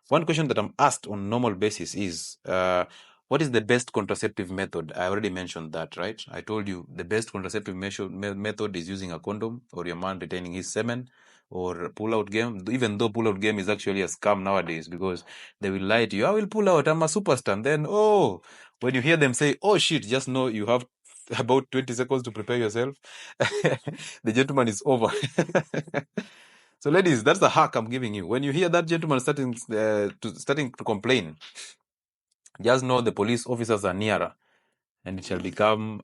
One question that I'm asked on normal basis is, what is the best contraceptive method? I already mentioned that, right? I told you the best contraceptive method is using a condom, or your man retaining his semen, or pull-out game. Even though pull-out game is actually a scam nowadays, because they will lie to you. I will pull out. I'm a superstar. And then, when you hear them say, "Oh shit," just know you have about 20 seconds to prepare yourself. The gentleman is over. So, ladies, that's the hack I'm giving you. When you hear that gentleman starting to complain, just know the police officers are nearer, and it shall become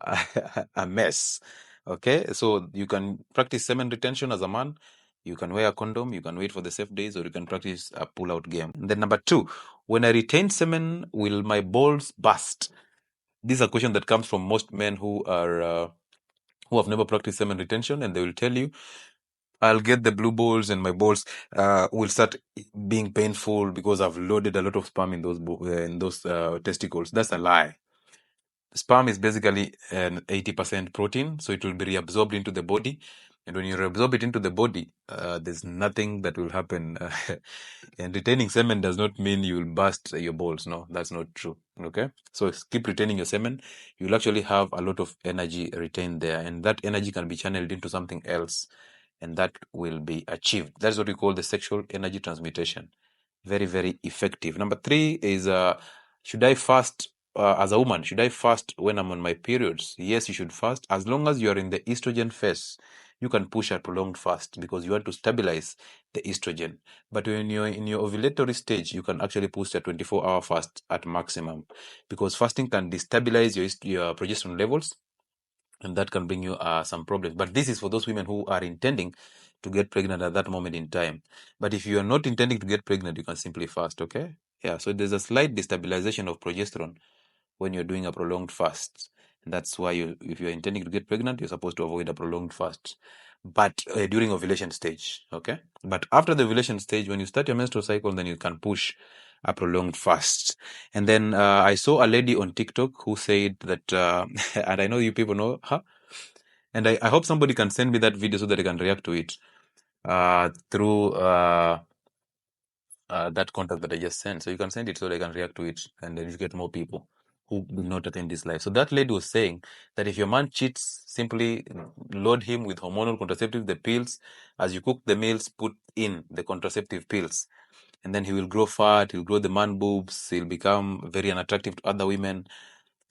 a mess. Okay, so you can practice semen retention as a man. You can wear a condom. You can wait for the safe days, or you can practice a pull-out game. And then number two, when I retain semen, will my balls burst? This is a question that comes from most men who have never practiced semen retention, and they will tell you, I'll get the blue balls and my balls will start being painful because I've loaded a lot of sperm in those testicles. That's a lie. Sperm is basically an 80% protein, so it will be reabsorbed into the body. And when you reabsorb it into the body, there's nothing that will happen. And retaining semen does not mean you will burst your balls. No, that's not true. Okay? So keep retaining your semen. You'll actually have a lot of energy retained there, and that energy can be channeled into something else, and that will be achieved. That's what we call the sexual energy transmutation. Very, very effective. Number three is, should I fast as a woman? Should I fast when I'm on my periods? Yes, you should fast. As long as you are in the estrogen phase, you can push a prolonged fast because you want to stabilize the estrogen. But when you're in your ovulatory stage, you can actually push a 24-hour fast at maximum, because fasting can destabilize your progesterone levels, and that can bring you some problems. But this is for those women who are intending to get pregnant at that moment in time. But if you are not intending to get pregnant, you can simply fast, okay? Yeah, so there's a slight destabilization of progesterone when you're doing a prolonged fast. And that's why if you're intending to get pregnant, you're supposed to avoid a prolonged fast. But during ovulation stage, okay? But after the ovulation stage, when you start your menstrual cycle, then you can push a prolonged fast. And then I saw a lady on TikTok who said that, and I know you people know her, and I hope somebody can send me that video so that I can react to it through that contact that I just sent. So you can send it so that I can react to it, and then you get more people who will not attend this live. So that lady was saying that if your man cheats, simply load him with hormonal contraceptive, the pills. As you cook the meals, put in the contraceptive pills, and then he will grow fat, he'll grow the man boobs, he'll become very unattractive to other women.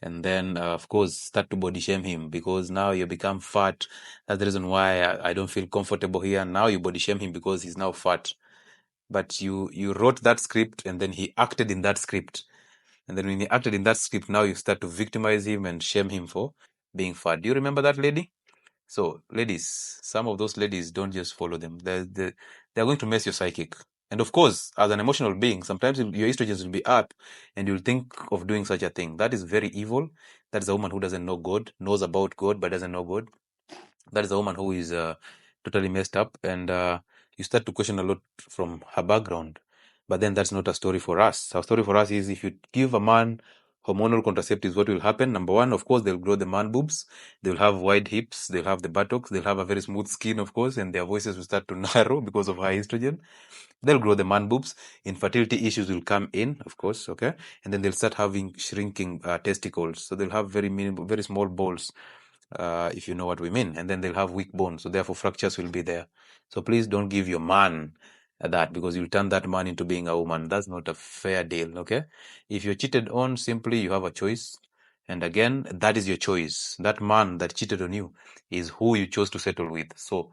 And then, of course, start to body shame him because now you become fat. That's the reason why I don't feel comfortable here. Now you body shame him because he's now fat. But you wrote that script, and then he acted in that script. And then when he acted in that script, now you start to victimize him and shame him for being fat. Do you remember that lady? So, ladies, some of those ladies, don't just follow them. They're going to mess your psychic. And of course, as an emotional being, sometimes your estrogens will be up and you'll think of doing such a thing. That is very evil. That is a woman who doesn't know God, knows about God, but doesn't know God. That is a woman who is totally messed up. And you start to question a lot from her background. But then that's not a story for us. Our story for us is, if you give a man hormonal contraceptives, what will happen? Number one, of course, they'll grow the man boobs. They'll have wide hips. They'll have the buttocks. They'll have a very smooth skin, of course, and their voices will start to narrow because of high estrogen. They'll grow the man boobs. Infertility issues will come in, of course, okay? And then they'll start having shrinking testicles. So they'll have very small balls, if you know what we mean. And then they'll have weak bones. So therefore, fractures will be there. So please don't give your man that, because you'll turn that man into being a woman. That's not a fair deal, okay? If you're cheated on, simply you have a choice. And again, that is your choice. That man that cheated on you is who you chose to settle with. So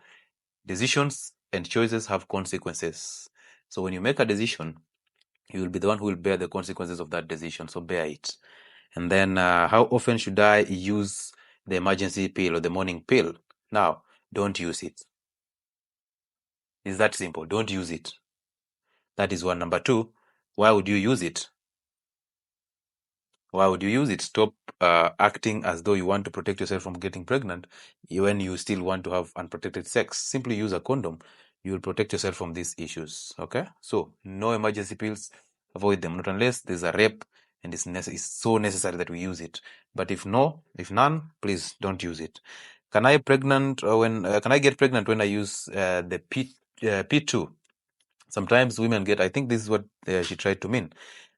decisions and choices have consequences. So when you make a decision, you will be the one who will bear the consequences of that decision. So bear it. And then, how often should I use the emergency pill or the morning pill? Now, don't use it. It's that simple. Don't use it. That is one. Number two, why would you use it? Why would you use it? Stop acting as though you want to protect yourself from getting pregnant when you still want to have unprotected sex. Simply use a condom. You will protect yourself from these issues. Okay? So, no emergency pills. Avoid them. Not unless there's a rape and it's so necessary that we use it. But if none, please don't use it. Can I get pregnant when I use the P2? Sometimes women get, I think this is what she tried to mean,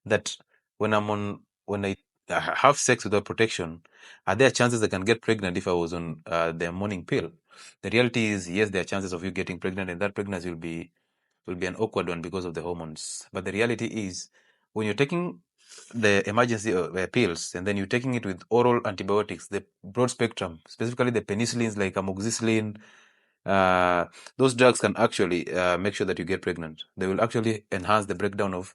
that when I have sex without protection, are there chances I can get pregnant if I was on the morning pill? The reality is, yes, there are chances of you getting pregnant, and that pregnancy will be an awkward one because of the hormones. But the reality is, when you're taking the emergency pills and then you're taking it with oral antibiotics, the broad spectrum, specifically the penicillins like amoxicillin, those drugs can actually make sure that you get pregnant. They will actually enhance the breakdown of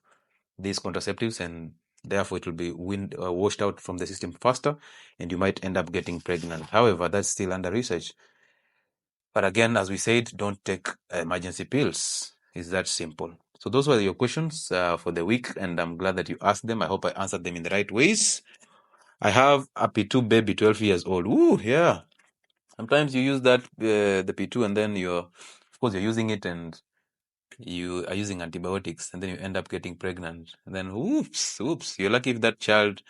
these contraceptives, and therefore it will be washed out from the system faster, and you might end up getting pregnant. However, that's still under research. But again, as we said, don't take emergency pills. It's that simple. So those were your questions for the week, and I'm glad that you asked them. I hope I answered them in the right ways. I have a P2 baby, 12 years old. Ooh, yeah. Sometimes you use that, the P2, and then of course, you're using it and you are using antibiotics, and then you end up getting pregnant. And then, oops, you're lucky if that child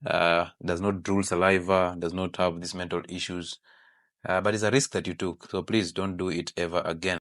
does not drool saliva, does not have these mental issues. But it's a risk that you took. So please don't do it ever again.